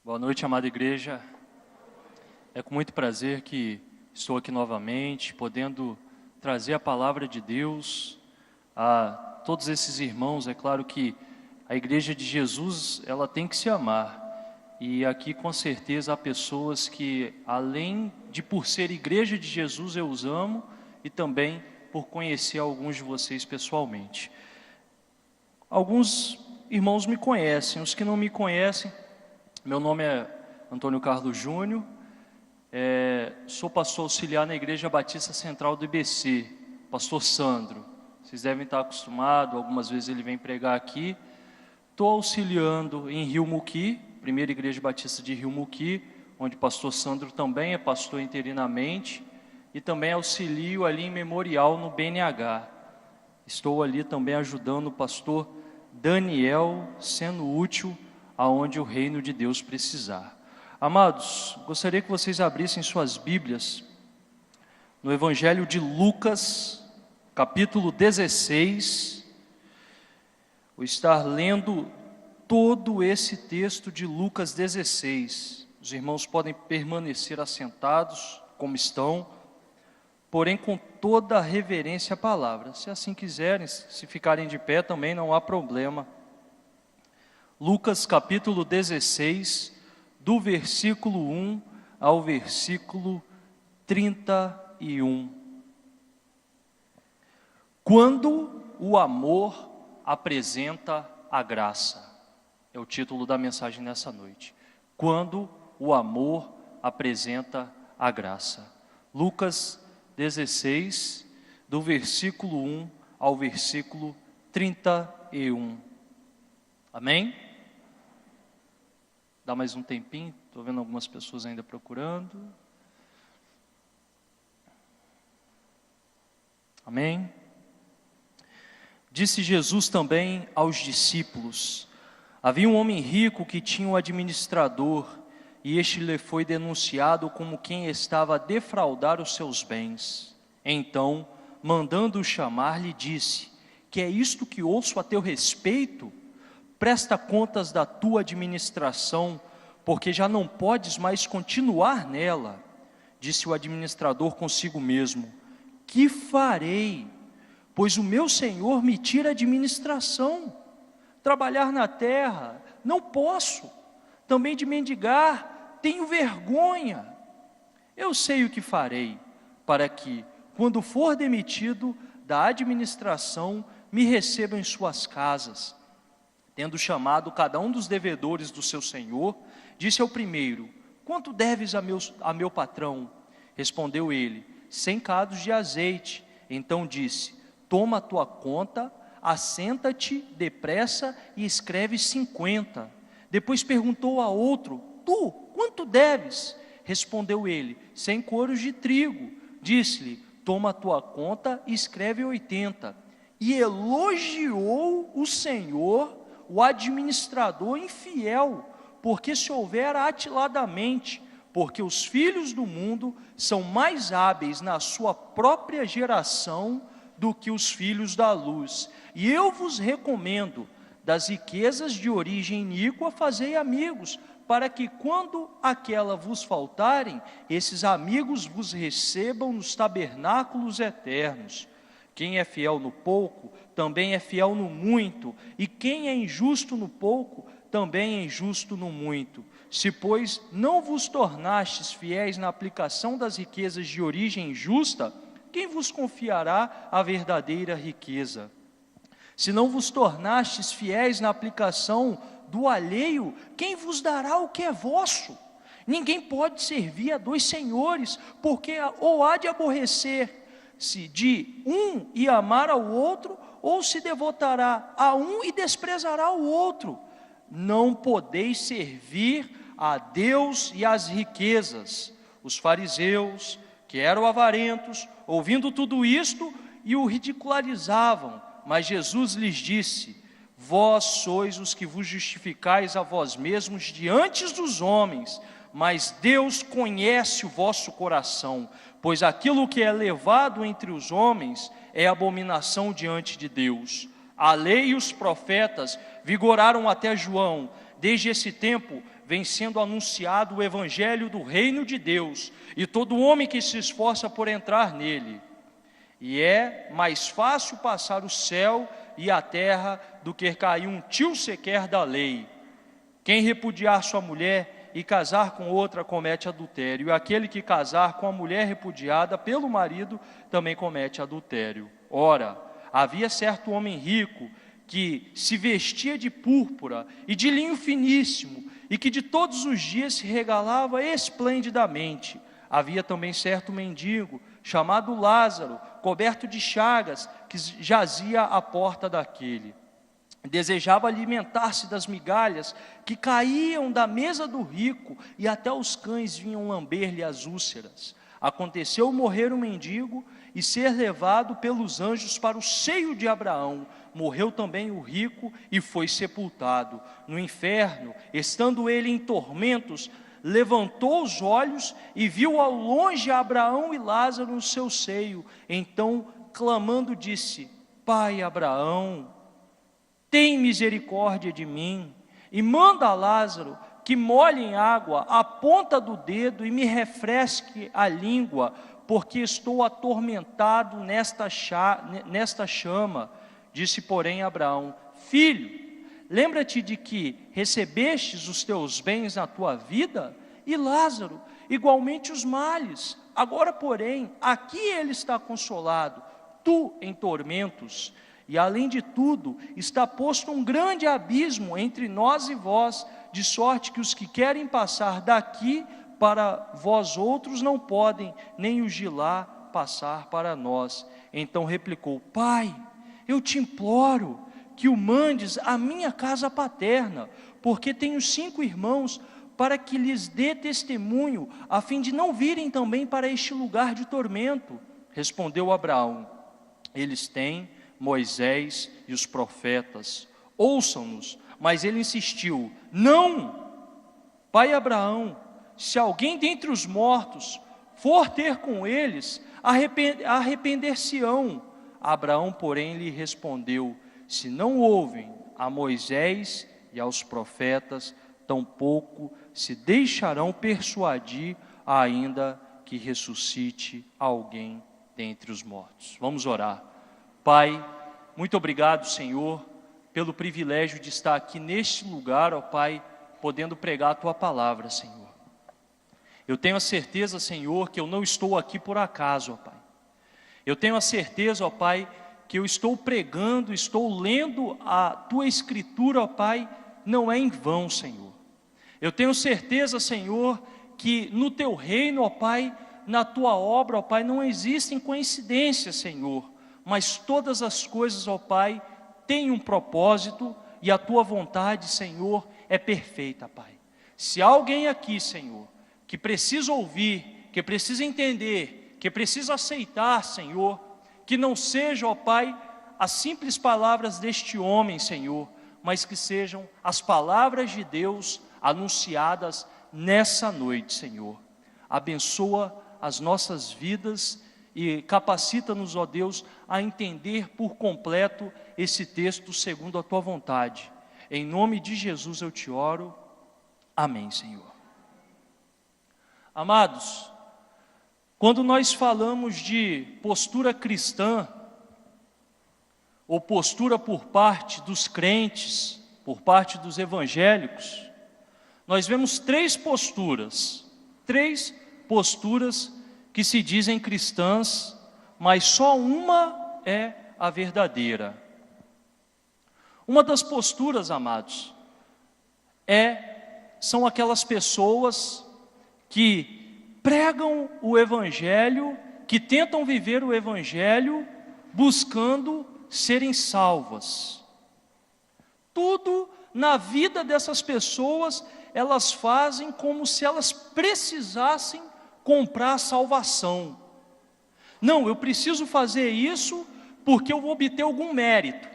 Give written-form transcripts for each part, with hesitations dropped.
Boa noite, amada igreja. É com muito prazer que estou aqui novamente, podendo trazer a palavra de Deus a todos esses irmãos. É claro que a igreja de Jesus, ela tem que se amar. E aqui com certeza há pessoas que, além de por ser igreja de Jesus, eu os amo, e também por conhecer alguns de vocês pessoalmente. Alguns irmãos me conhecem, os que não me conhecem, meu nome é Antônio Carlos Júnior, sou pastor auxiliar na Igreja Batista Central do IBC, pastor Sandro. Vocês devem estar acostumados, algumas vezes ele vem pregar aqui. Estou auxiliando em Rio Muqui, primeira Igreja Batista de Rio Muqui, onde pastor Sandro também é pastor interinamente, e também auxilio ali em Memorial no BNH. Estou ali também ajudando o pastor Daniel, sendo útil aonde o reino de Deus precisar. Amados, gostaria que vocês abrissem suas Bíblias no Evangelho de Lucas, capítulo 16. Vou estar lendo todo esse texto de Lucas 16. Os irmãos podem permanecer assentados como estão, porém com toda a reverência à palavra. Se assim quiserem, se ficarem de pé também não há problema. Lucas capítulo 16, do versículo 1 ao versículo 31. Quando o amor apresenta a graça, é o título da mensagem nessa noite. Quando o amor apresenta a graça. Lucas 16, do versículo 1 ao versículo 31. Amém? Dá mais um tempinho, estou vendo algumas pessoas ainda procurando. Amém? Disse Jesus também aos discípulos: havia um homem rico que tinha um administrador, e este lhe foi denunciado como quem estava a defraudar os seus bens. Então, mandando-o chamar, lhe disse: que é isto que ouço a teu respeito? Presta contas da tua administração, porque já não podes mais continuar nela. Disse o administrador consigo mesmo: que farei? Pois o meu senhor me tira a administração. Trabalhar na terra não posso, também de mendigar tenho vergonha. Eu sei o que farei, para que, quando for demitido da administração, me recebam em suas casas. Tendo chamado cada um dos devedores do seu senhor, disse ao primeiro: quanto deves a meu patrão? Respondeu ele: 100 cados de azeite. Então disse: toma a tua conta, assenta-te depressa e escreve 50. Depois perguntou a outro: tu, quanto deves? Respondeu ele: 100 coros de trigo. Disse-lhe: toma a tua conta e escreve 80. E elogiou o Senhor o administrador infiel, porque se houvera atiladamente, porque os filhos do mundo são mais hábeis na sua própria geração do que os filhos da luz. E eu vos recomendo, das riquezas de origem iníqua fazei amigos, para que quando aquela vos faltarem, esses amigos vos recebam nos tabernáculos eternos. Quem é fiel no pouco, também é fiel no muito, e quem é injusto no pouco, também é injusto no muito. Se, pois, não vos tornastes fiéis na aplicação das riquezas de origem injusta, quem vos confiará a verdadeira riqueza? Se não vos tornastes fiéis na aplicação do alheio, quem vos dará o que é vosso? Ninguém pode servir a dois senhores, porque ou há de aborrecer-se de um e amar ao outro, ou se devotará a um e desprezará o outro. Não podeis servir a Deus e às riquezas. Os fariseus, que eram avarentos, ouvindo tudo isto, e o ridicularizavam. Mas Jesus lhes disse: vós sois os que vos justificais a vós mesmos diante dos homens, mas Deus conhece o vosso coração, pois aquilo que é levado entre os homens é abominação diante de Deus. A lei e os profetas vigoraram até João. Desde esse tempo vem sendo anunciado o evangelho do reino de Deus, e todo homem que se esforça por entrar nele. E é mais fácil passar o céu e a terra do que cair um tio sequer da lei. Quem repudiar sua mulher e casar com outra comete adultério, e aquele que casar com a mulher repudiada pelo marido também comete adultério. Ora, havia certo homem rico que se vestia de púrpura e de linho finíssimo, e que de todos os dias se regalava esplendidamente. Havia também certo mendigo, chamado Lázaro, coberto de chagas, que jazia à porta daquele. Desejava alimentar-se das migalhas que caíam da mesa do rico, e até os cães vinham lamber-lhe as úlceras. Aconteceu morrer o mendigo e ser levado pelos anjos para o seio de Abraão. Morreu também o rico e foi sepultado. No inferno, estando ele em tormentos, levantou os olhos e viu ao longe Abraão e Lázaro no seu seio. Então, clamando, disse: Pai Abraão, tem misericórdia de mim, e manda a Lázaro que molhe em água a ponta do dedo e me refresque a língua, porque estou atormentado nesta chama. Disse, porém, Abraão: Filho, lembra-te de que recebestes os teus bens na tua vida, e Lázaro igualmente os males. Agora, porém, aqui ele está consolado, tu em tormentos. E além de tudo, está posto um grande abismo entre nós e vós, de sorte que os que querem passar daqui para vós outros não podem, nem os de lá passar para nós. Então replicou: Pai, eu te imploro que o mandes à minha casa paterna, porque tenho 5 irmãos, para que lhes dê testemunho, a fim de não virem também para este lugar de tormento. Respondeu Abraão: Eles têm Moisés e os profetas, ouçam-nos. Mas ele insistiu: Não, pai Abraão, se alguém dentre os mortos for ter com eles, arrepender-se-ão. Abraão, porém, lhe respondeu: Se não ouvem a Moisés e aos profetas, tampouco se deixarão persuadir, ainda que ressuscite alguém dentre os mortos. Vamos orar. Pai, muito obrigado, Senhor, pelo privilégio de estar aqui neste lugar, ó Pai, podendo pregar a Tua palavra, Senhor. Eu tenho a certeza, Senhor, que eu não estou aqui por acaso, ó Pai. Eu tenho a certeza, ó Pai, que eu estou pregando, estou lendo a Tua Escritura, ó Pai, não é em vão, Senhor. Eu tenho certeza, Senhor, que no Teu reino, ó Pai, na Tua obra, ó Pai, não existem coincidências, Senhor, mas todas as coisas, ó Pai, têm um propósito, e a Tua vontade, Senhor, é perfeita, Pai. Se há alguém aqui, Senhor, que precisa ouvir, que precisa entender, que precisa aceitar, Senhor, que não seja, ó Pai, as simples palavras deste homem, Senhor, mas que sejam as palavras de Deus anunciadas nessa noite, Senhor. Abençoa as nossas vidas e capacita-nos, ó Deus, a entender por completo esse texto segundo a Tua vontade. Em nome de Jesus eu te oro. Amém, Senhor. Amados, quando nós falamos de postura cristã, ou postura por parte dos crentes, por parte dos evangélicos, nós vemos 3 posturas que se dizem cristãs, mas só uma é a verdadeira. Uma das posturas, amados, são aquelas pessoas que pregam o Evangelho, que tentam viver o Evangelho, buscando serem salvas. Tudo na vida dessas pessoas, elas fazem como se elas precisassem comprar a salvação. Não, eu preciso fazer isso porque eu vou obter algum mérito.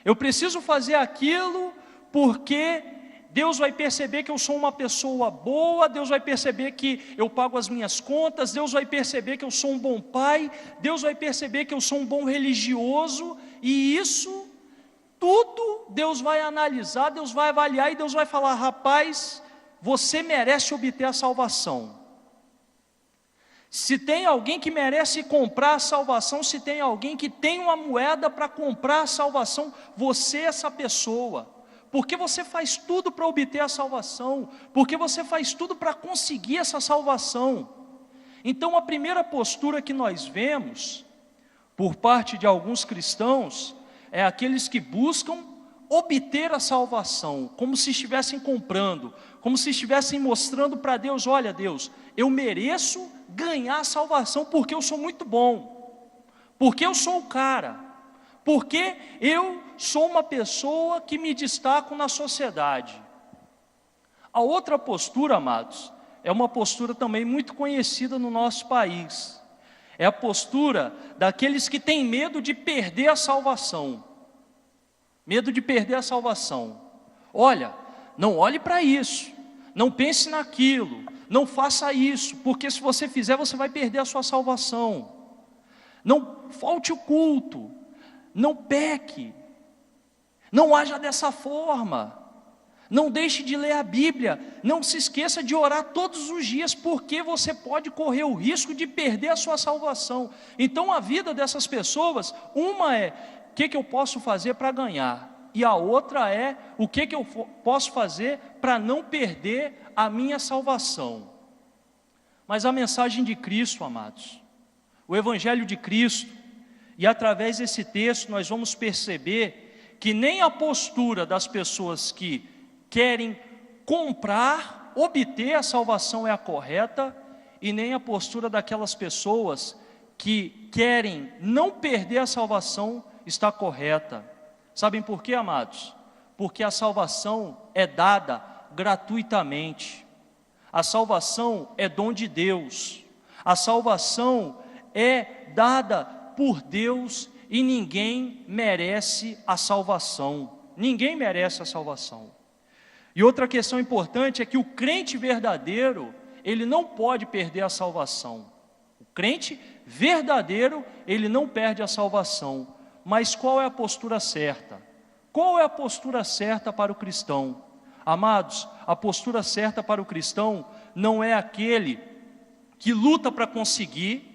Eu preciso fazer aquilo porque Deus vai perceber que eu sou uma pessoa boa, Deus vai perceber que eu pago as minhas contas, Deus vai perceber que eu sou um bom pai, Deus vai perceber que eu sou um bom religioso, e isso tudo Deus vai analisar, Deus vai avaliar e Deus vai falar: rapaz, você merece obter a salvação. Se tem alguém que merece comprar a salvação, se tem alguém que tem uma moeda para comprar a salvação, você é essa pessoa. Porque você faz tudo para obter a salvação, porque você faz tudo para conseguir essa salvação. Então a primeira postura que nós vemos, por parte de alguns cristãos, é aqueles que buscam obter a salvação, como se estivessem comprando, como se estivessem mostrando para Deus: olha Deus, eu mereço ganhar a salvação porque eu sou muito bom, porque eu sou o cara, porque eu sou uma pessoa que me destaco na sociedade. A outra postura, amados, é uma postura também muito conhecida no nosso país. É a postura daqueles que têm medo de perder a salvação. Medo de perder a salvação. Olha, não olhe para isso, não pense naquilo, não faça isso, porque se você fizer, você vai perder a sua salvação. Não falte o culto, não peque, não haja dessa forma, não deixe de ler a Bíblia, não se esqueça de orar todos os dias, porque você pode correr o risco de perder a sua salvação. Então a vida dessas pessoas, uma é: o que eu posso fazer para ganhar? E a outra é: o que eu posso fazer para não perder a minha salvação? Mas a mensagem de Cristo, amados, o Evangelho de Cristo, e através desse texto nós vamos perceber que nem a postura das pessoas que querem comprar, obter a salvação é a correta, e nem a postura daquelas pessoas que querem não perder a salvação está correta. Sabem por quê, amados? Porque a salvação é dada gratuitamente. A salvação é dom de Deus. A salvação é dada por Deus e ninguém merece a salvação. Ninguém merece a salvação. E outra questão importante é que o crente verdadeiro, ele não pode perder a salvação. O crente verdadeiro, ele não perde a salvação. Mas qual é a postura certa? Qual é a postura certa para o cristão? Amados, a postura certa para o cristão não é aquele que luta para conseguir,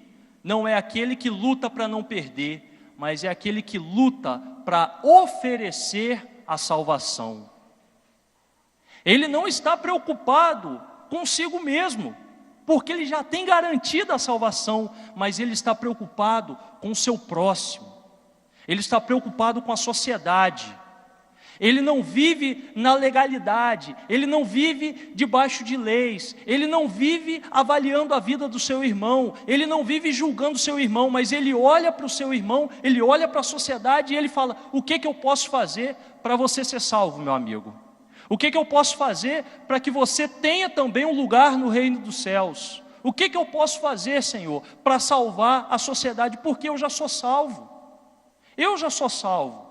não é aquele que luta para não perder, mas é aquele que luta para oferecer a salvação. Ele não está preocupado consigo mesmo, porque ele já tem garantida a salvação, mas ele está preocupado com o seu próximo. Ele está preocupado com a sociedade. Ele não vive na legalidade, ele não vive debaixo de leis, ele não vive avaliando a vida do seu irmão, ele não vive julgando o seu irmão, mas ele olha para o seu irmão, ele olha para a sociedade e ele fala: o que eu posso fazer para você ser salvo, meu amigo? O que eu posso fazer para que você tenha também um lugar no reino dos céus? O que eu posso fazer, Senhor, para salvar a sociedade? Porque eu já sou salvo. Eu já sou salvo.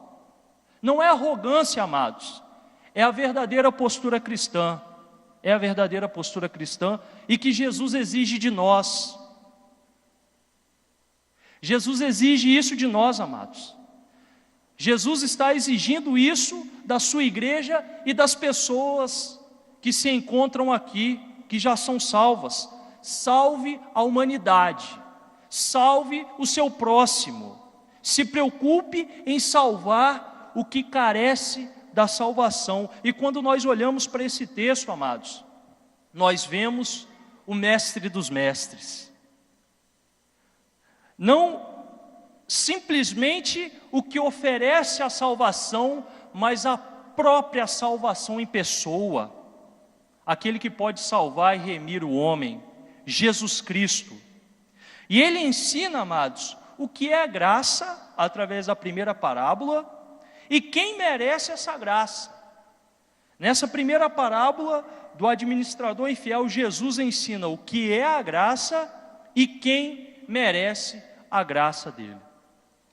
Não é arrogância, amados, é a verdadeira postura cristã. É a verdadeira postura cristã e que Jesus exige de nós. Jesus exige isso de nós, amados. Jesus está exigindo isso da sua igreja e das pessoas que se encontram aqui, que já são salvas. Salve a humanidade, salve o seu próximo. Se preocupe em salvar o que carece da salvação. E quando nós olhamos para esse texto, amados, nós vemos o mestre dos mestres. Não simplesmente o que oferece a salvação, mas a própria salvação em pessoa. Aquele que pode salvar e remir o homem, Jesus Cristo. E ele ensina, amados, o que é a graça, através da primeira parábola, e quem merece essa graça. Nessa primeira parábola do administrador infiel, Jesus ensina o que é a graça e quem merece a graça dele.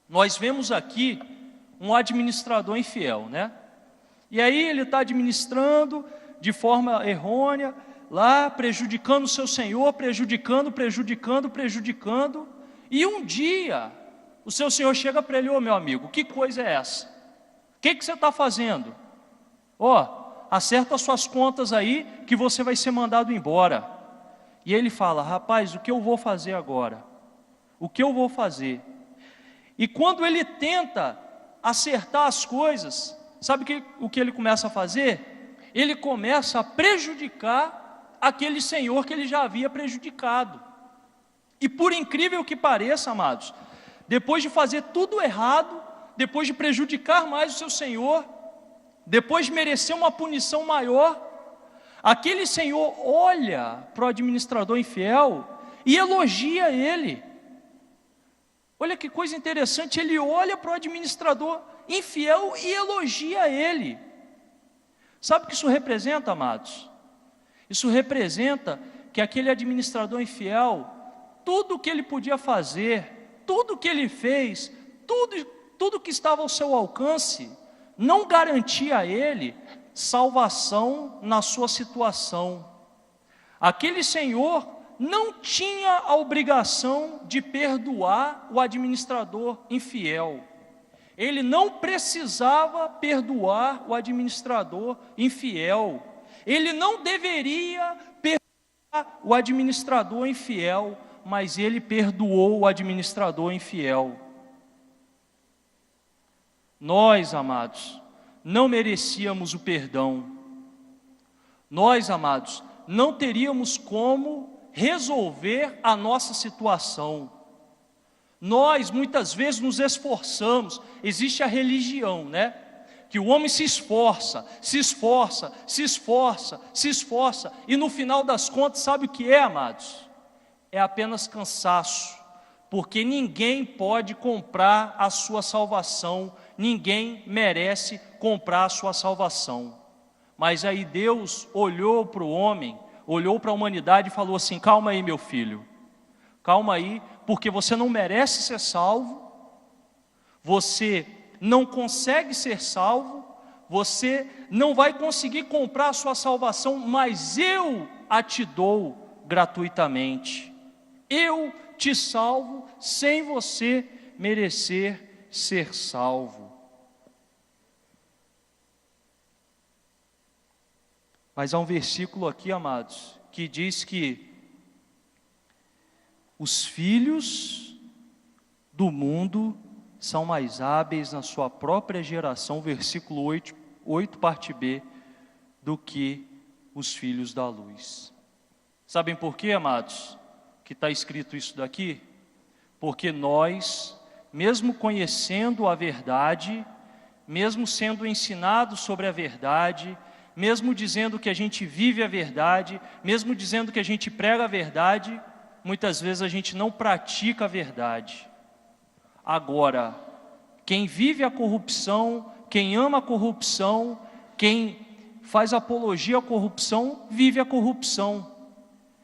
Nós vemos aqui um administrador infiel, né? E aí ele está administrando de forma errônea, lá prejudicando o seu senhor, prejudicando. E um dia o seu senhor chega para ele: ô meu amigo, que coisa é essa? que você está fazendo? Acerta as suas contas aí, que você vai ser mandado embora. E ele fala: rapaz, o que eu vou fazer agora? O que eu vou fazer? E quando ele tenta acertar as coisas, sabe o que ele começa a fazer? Ele começa a prejudicar aquele senhor que ele já havia prejudicado. E por incrível que pareça, amados, depois de fazer tudo errado, depois de prejudicar mais o seu senhor, depois de merecer uma punição maior, aquele senhor olha para o administrador infiel e elogia ele. Olha que coisa interessante, ele olha para o administrador infiel e elogia ele. Sabe o que isso representa, amados? Isso representa que aquele administrador infiel, tudo o que ele podia fazer, tudo o que ele fez, tudo que estava ao seu alcance, não garantia a ele salvação na sua situação. Aquele senhor não tinha a obrigação de perdoar o administrador infiel. Ele não precisava perdoar o administrador infiel. Ele não deveria perdoar o administrador infiel, mas ele perdoou o administrador infiel. Nós, amados, não merecíamos o perdão. Nós, amados, não teríamos como resolver a nossa situação. Nós, muitas vezes, nos esforçamos. Existe a religião, né? Que o homem se esforça, e no final das contas, sabe o que é, amados? É apenas cansaço, porque ninguém pode comprar a sua salvação, ninguém merece comprar a sua salvação. Mas aí Deus olhou para o homem, olhou para a humanidade e falou assim: calma aí, meu filho, calma aí, porque você não merece ser salvo, você não consegue ser salvo, você não vai conseguir comprar a sua salvação, mas eu a te dou gratuitamente. Eu te salvo sem você merecer ser salvo. Mas há um versículo aqui, amados, que diz que os filhos do mundo são mais hábeis na sua própria geração, versículo 8, parte B, do que os filhos da luz. Sabem por quê, amados, que está escrito isso daqui? Porque nós, mesmo conhecendo a verdade, mesmo sendo ensinados sobre a verdade, mesmo dizendo que a gente vive a verdade, mesmo dizendo que a gente prega a verdade, muitas vezes a gente não pratica a verdade. Agora, quem vive a corrupção, quem ama a corrupção, quem faz apologia à corrupção, vive a corrupção.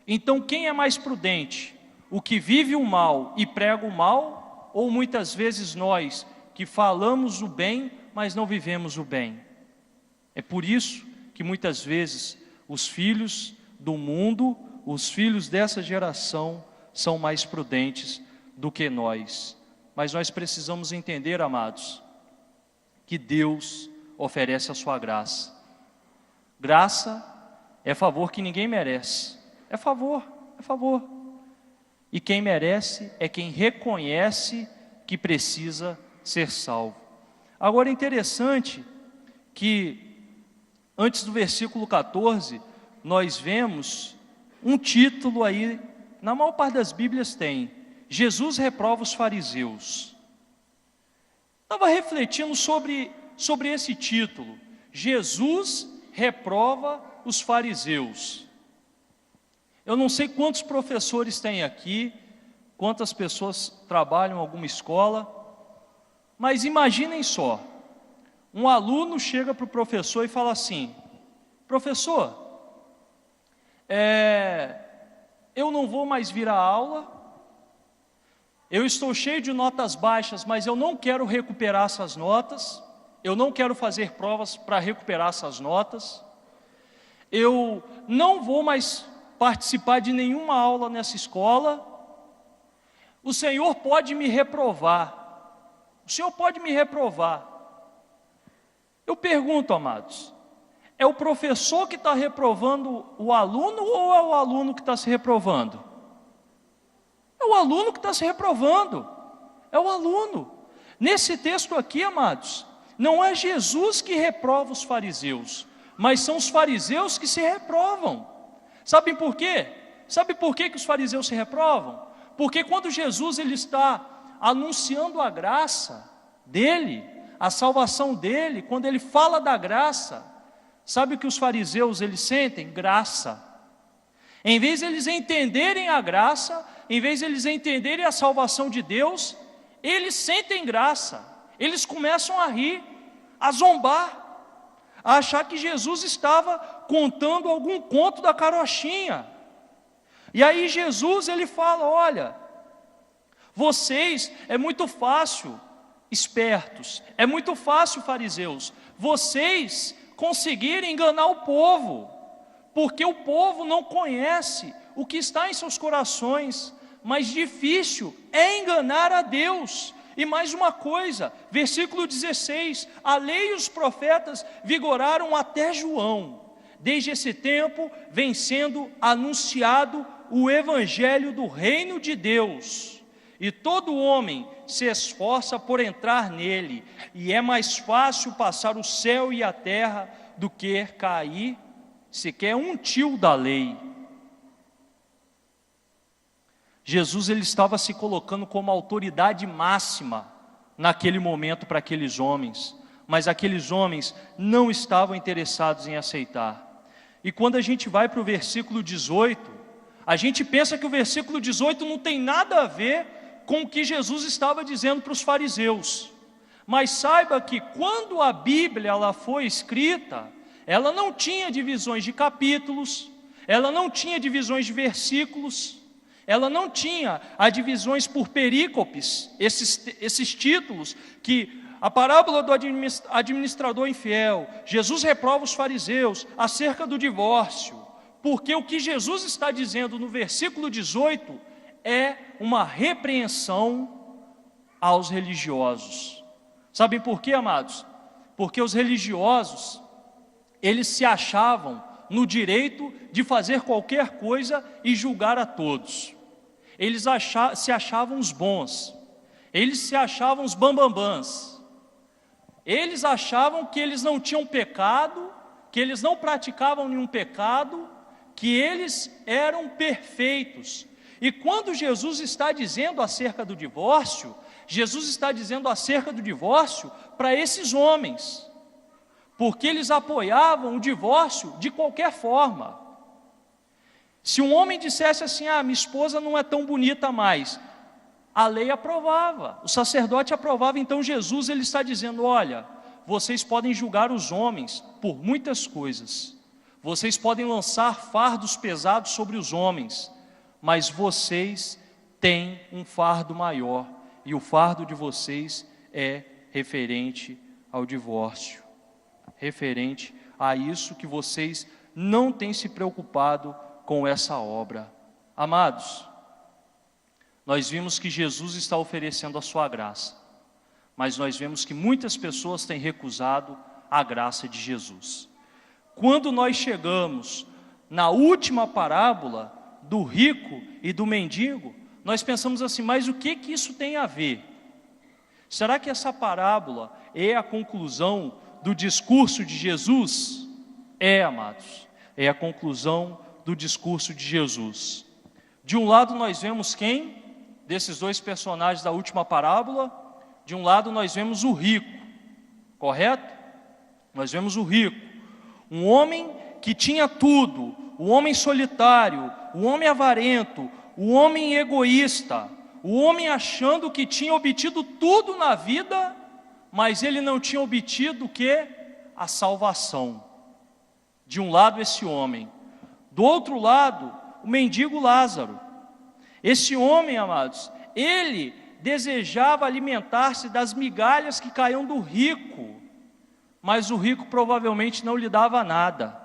Então, quem é mais prudente? O que vive o mal e prega o mal, ou muitas vezes nós, que falamos o bem, mas não vivemos o bem? É por isso que muitas vezes os filhos do mundo, os filhos dessa geração, são mais prudentes do que nós. Mas nós precisamos entender, amados, que Deus oferece a sua graça. Graça é favor que ninguém merece. É favor. E quem merece é quem reconhece que precisa ser salvo. Agora é interessante que antes do versículo 14, nós vemos um título aí, na maior parte das Bíblias tem: Jesus reprova os fariseus. Estava refletindo sobre esse título, Jesus reprova os fariseus. Eu não sei quantos professores tem aqui, quantas pessoas trabalham em alguma escola, mas imaginem só, um aluno chega para o professor e fala assim: professor, eu não vou mais vir à aula, eu estou cheio de notas baixas, mas eu não quero recuperar essas notas, eu não quero fazer provas para recuperar essas notas, eu não vou mais participar de nenhuma aula nessa escola, o senhor pode me reprovar, o senhor pode me reprovar. Eu pergunto, amados, é o professor que está reprovando o aluno ou é o aluno que está se reprovando? É o aluno que está se reprovando, é o aluno. Nesse texto aqui, amados, não é Jesus que reprova os fariseus, mas são os fariseus que se reprovam. Sabem por quê? Sabe por que os fariseus se reprovam? Porque quando Jesus ele está anunciando a graça dele, a salvação dele, quando ele fala da graça, sabe o que os fariseus eles sentem? Graça. Em vez de eles entenderem a graça, em vez de eles entenderem a salvação de Deus, eles sentem graça. Eles começam a rir, a zombar, a achar que Jesus estava contando algum conto da carochinha. E aí Jesus ele fala: olha, vocês, é muito fácil, espertos, é muito fácil, fariseus, vocês conseguirem enganar o povo, porque o povo não conhece o que está em seus corações, mas difícil é enganar a Deus. E mais uma coisa, versículo 16, a lei e os profetas vigoraram até João. Desde esse tempo vem sendo anunciado o evangelho do reino de Deus, e todo homem se esforça por entrar nele, e é mais fácil passar o céu e a terra do que cair sequer um tio da lei. Jesus ele estava se colocando como autoridade máxima naquele momento para aqueles homens, mas aqueles homens não estavam interessados em aceitar. E quando a gente vai para o versículo 18, a gente pensa que o versículo 18 não tem nada a ver com o que Jesus estava dizendo para os fariseus. Mas saiba que quando a Bíblia ela foi escrita, ela não tinha divisões de capítulos, ela não tinha divisões de versículos, ela não tinha as divisões por perícopes, esses títulos que a parábola do administrador infiel, Jesus reprova os fariseus acerca do divórcio, porque o que Jesus está dizendo no versículo 18 é uma repreensão aos religiosos. Sabem por quê, amados? Porque os religiosos, eles se achavam no direito de fazer qualquer coisa e julgar a todos. Eles se achavam os bons, eles se achavam os bambambãs, eles achavam que eles não tinham pecado, que eles não praticavam nenhum pecado, que eles eram perfeitos. E quando Jesus está dizendo acerca do divórcio, Jesus está dizendo acerca do divórcio para esses homens, porque eles apoiavam o divórcio de qualquer forma. Se um homem dissesse assim: minha esposa não é tão bonita mais, a lei aprovava, o sacerdote aprovava. Então Jesus ele está dizendo: olha, vocês podem julgar os homens por muitas coisas, vocês podem lançar fardos pesados sobre os homens, mas vocês têm um fardo maior, e o fardo de vocês é referente ao divórcio, referente a isso que vocês não têm se preocupado com essa obra. Amados, nós vimos que Jesus está oferecendo a sua graça, mas nós vemos que muitas pessoas têm recusado a graça de Jesus. Quando nós chegamos na última parábola do rico e do mendigo, nós pensamos assim: mas o que isso tem a ver? Será que essa parábola é a conclusão do discurso de Jesus? É, amados, é a conclusão do discurso de Jesus. De um lado nós vemos quem? Desses dois personagens da última parábola, de um lado nós vemos o rico, correto? Nós vemos o rico, um homem que tinha tudo, o homem solitário, o homem avarento, o homem egoísta, o homem achando que tinha obtido tudo na vida, mas ele não tinha obtido o quê? A salvação. De um lado esse homem, do outro lado o mendigo Lázaro. Esse homem, amados, ele desejava alimentar-se das migalhas que caíam do rico, mas o rico provavelmente não lhe dava nada,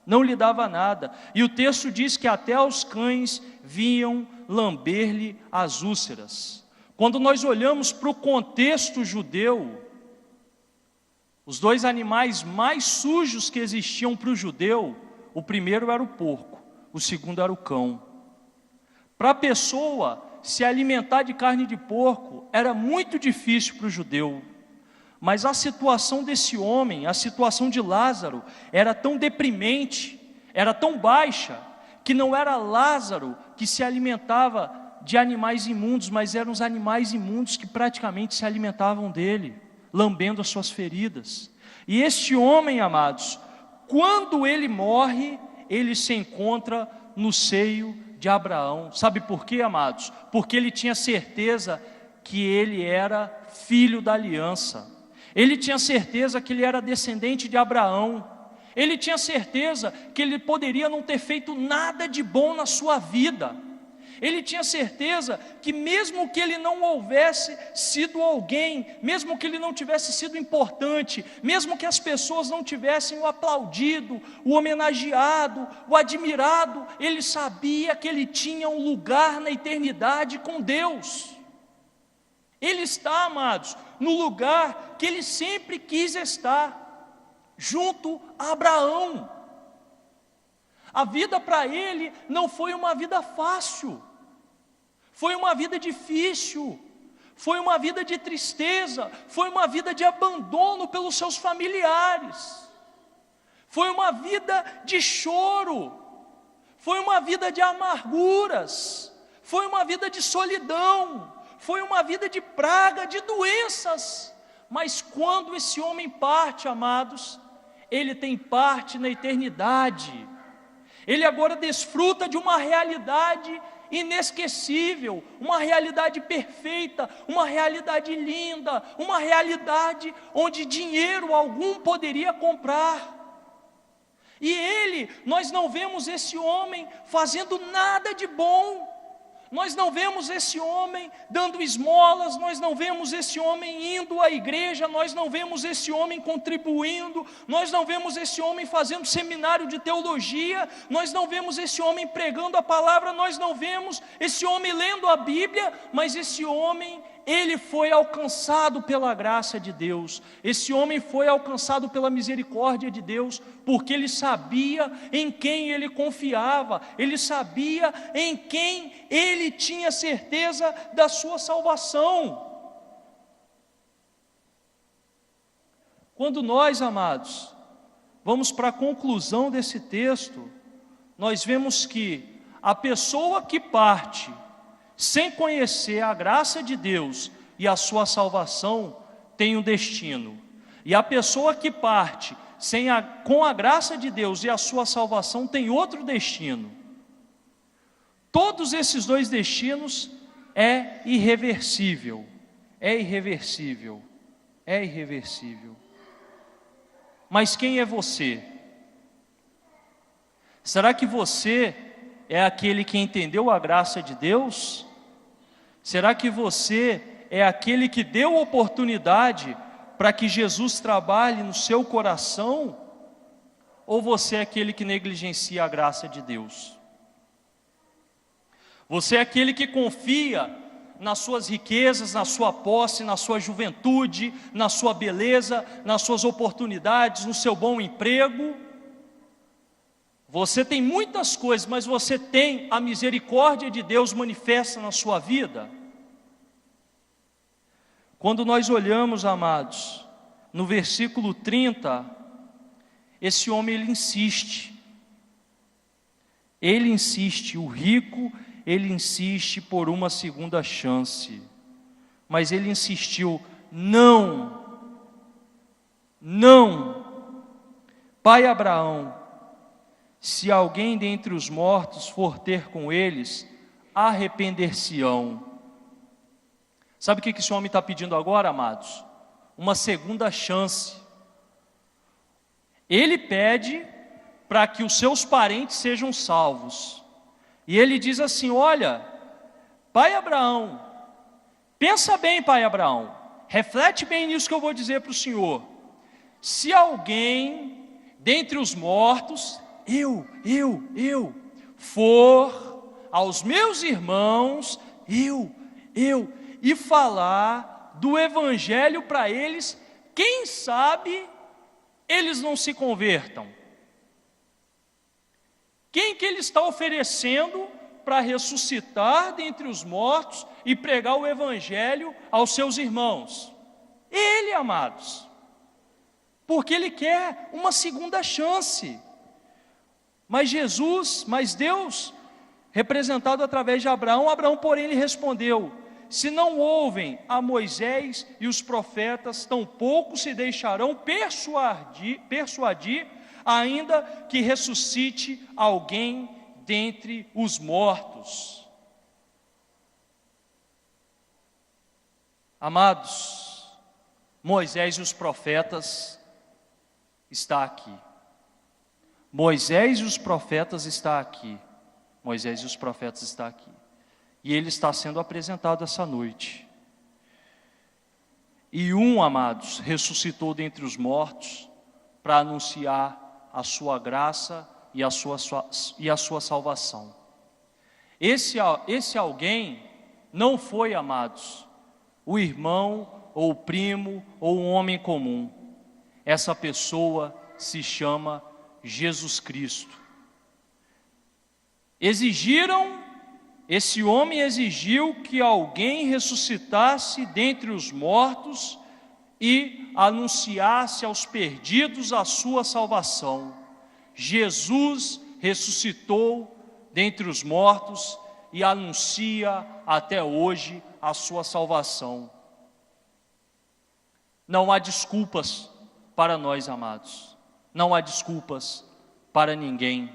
não lhe dava nada. E o texto diz que até os cães vinham lamber-lhe as úlceras. Quando nós olhamos para o contexto judeu, Os dois animais mais sujos que existiam para o judeu, o primeiro era o porco, o segundo era o cão. Para a pessoa se alimentar de carne de porco era muito difícil para o judeu. Mas a situação desse homem, a situação de Lázaro, era tão deprimente, era tão baixa, que não era Lázaro que se alimentava de animais imundos, mas eram os animais imundos que praticamente se alimentavam dele, lambendo as suas feridas. E este homem, amados, quando ele morre, ele se encontra no seio de Abraão. Sabe por quê, amados? Porque ele tinha certeza que ele era filho da aliança. Ele tinha certeza que ele era descendente de Abraão. Ele tinha certeza que ele poderia não ter feito nada de bom na sua vida. Ele tinha certeza que mesmo que ele não houvesse sido alguém, mesmo que ele não tivesse sido importante, mesmo que as pessoas não tivessem o aplaudido, o homenageado, o admirado, ele sabia que ele tinha um lugar na eternidade com Deus. Ele está, amados, no lugar que ele sempre quis estar, junto a Abraão. A vida para ele não foi uma vida fácil, foi uma vida difícil, foi uma vida de tristeza, foi uma vida de abandono pelos seus familiares, foi uma vida de choro, foi uma vida de amarguras, foi uma vida de solidão, foi uma vida de praga, de doenças. Mas quando esse homem parte, amados, ele tem parte na eternidade. Ele agora desfruta de uma realidade inesquecível, uma realidade perfeita, uma realidade linda, uma realidade onde dinheiro algum poderia comprar. E ele, nós não vemos esse homem fazendo nada de bom, nós não vemos esse homem dando esmolas, nós não vemos esse homem indo à igreja, nós não vemos esse homem contribuindo, nós não vemos esse homem fazendo seminário de teologia, nós não vemos esse homem pregando a palavra, nós não vemos esse homem lendo a Bíblia, mas esse homem, ele foi alcançado pela graça de Deus, esse homem foi alcançado pela misericórdia de Deus, porque ele sabia em quem ele confiava, ele sabia em quem ele tinha certeza da sua salvação. Quando nós, amados, vamos para a conclusão desse texto, nós vemos que a pessoa que parte sem conhecer a graça de Deus e a sua salvação tem um destino, e a pessoa que parte com a graça de Deus e a sua salvação tem outro destino. Todos esses dois destinos é irreversível, é irreversível, é irreversível. Mas quem é você? Será que você é aquele que entendeu a graça de Deus? Será que você é aquele que deu oportunidade para que Jesus trabalhe no seu coração? Ou você é aquele que negligencia a graça de Deus? Você é aquele que confia nas suas riquezas, na sua posse, na sua juventude, na sua beleza, nas suas oportunidades, no seu bom emprego? Você tem muitas coisas, mas você tem a misericórdia de Deus manifesta na sua vida? Quando nós olhamos, amados, no versículo 30, esse homem ele insiste, o rico, ele insiste por uma segunda chance, mas ele insistiu, não, Pai Abraão, se alguém dentre os mortos for ter com eles, arrepender-se-ão. Sabe o que esse homem está pedindo agora, amados? Uma segunda chance. Ele pede para que os seus parentes sejam salvos. E ele diz assim, olha, Pai Abraão, pensa bem, Pai Abraão, reflete bem nisso que eu vou dizer para o senhor. Se alguém dentre os mortos, eu for aos meus irmãos, e falar do evangelho para eles, quem sabe eles não se convertam? Quem que ele está oferecendo para ressuscitar dentre os mortos e pregar o evangelho aos seus irmãos? Ele, amados, porque ele quer uma segunda chance. Mas Deus, representado através de Abraão, porém lhe respondeu: se não ouvem a Moisés e os profetas, tampouco se deixarão persuadir, ainda que ressuscite alguém dentre os mortos. Amados, Moisés e os profetas está aqui. Moisés e os profetas está aqui. Moisés e os profetas está aqui. E ele está sendo apresentado essa noite. E amados, ressuscitou dentre os mortos para anunciar a sua graça e a sua salvação. Esse alguém não foi, amados, o irmão ou o primo ou um homem comum. Essa pessoa se chama Jesus Cristo. Esse homem exigiu que alguém ressuscitasse dentre os mortos e anunciasse aos perdidos a sua salvação. Jesus ressuscitou dentre os mortos e anuncia até hoje a sua salvação. Não há desculpas para nós, amados. Não há desculpas para ninguém,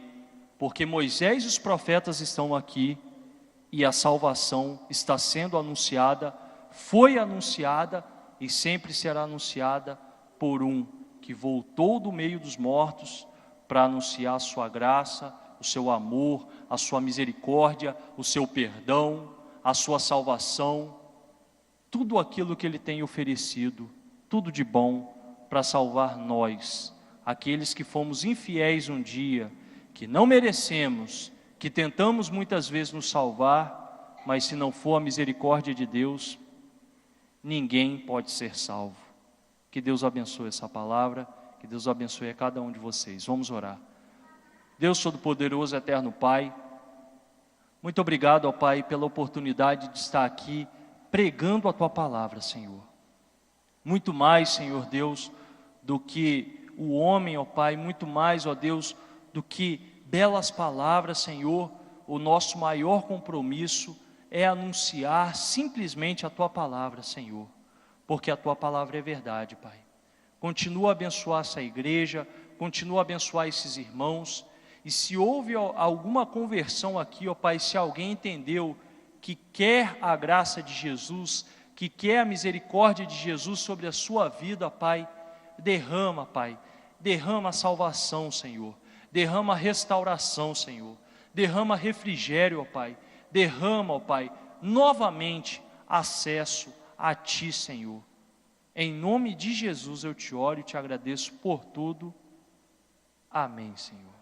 porque Moisés e os profetas estão aqui e a salvação está sendo anunciada, foi anunciada e sempre será anunciada por um que voltou do meio dos mortos para anunciar a sua graça, o seu amor, a sua misericórdia, o seu perdão, a sua salvação, tudo aquilo que ele tem oferecido, tudo de bom para salvar nós, aqueles que fomos infiéis um dia, que não merecemos, que tentamos muitas vezes nos salvar, mas se não for a misericórdia de Deus, ninguém pode ser salvo. Que Deus abençoe essa palavra, que Deus abençoe a cada um de vocês. Vamos orar. Deus Todo-Poderoso, Eterno Pai, muito obrigado, ó Pai, pela oportunidade de estar aqui pregando a Tua palavra, Senhor. Muito mais, Senhor Deus, do que o homem, ó Pai, muito mais, ó Deus, do que belas palavras, Senhor, o nosso maior compromisso é anunciar simplesmente a Tua palavra, Senhor, porque a Tua palavra é verdade, Pai. Continua a abençoar essa igreja, continua a abençoar esses irmãos, e se houve alguma conversão aqui, ó Pai, se alguém entendeu que quer a graça de Jesus, que quer a misericórdia de Jesus sobre a sua vida, Pai, derrama, Pai, derrama a salvação, Senhor, derrama a restauração, Senhor, derrama refrigério, ó Pai, derrama, ó Pai, novamente acesso a Ti, Senhor. Em nome de Jesus eu te oro e te agradeço por tudo. Amém, Senhor.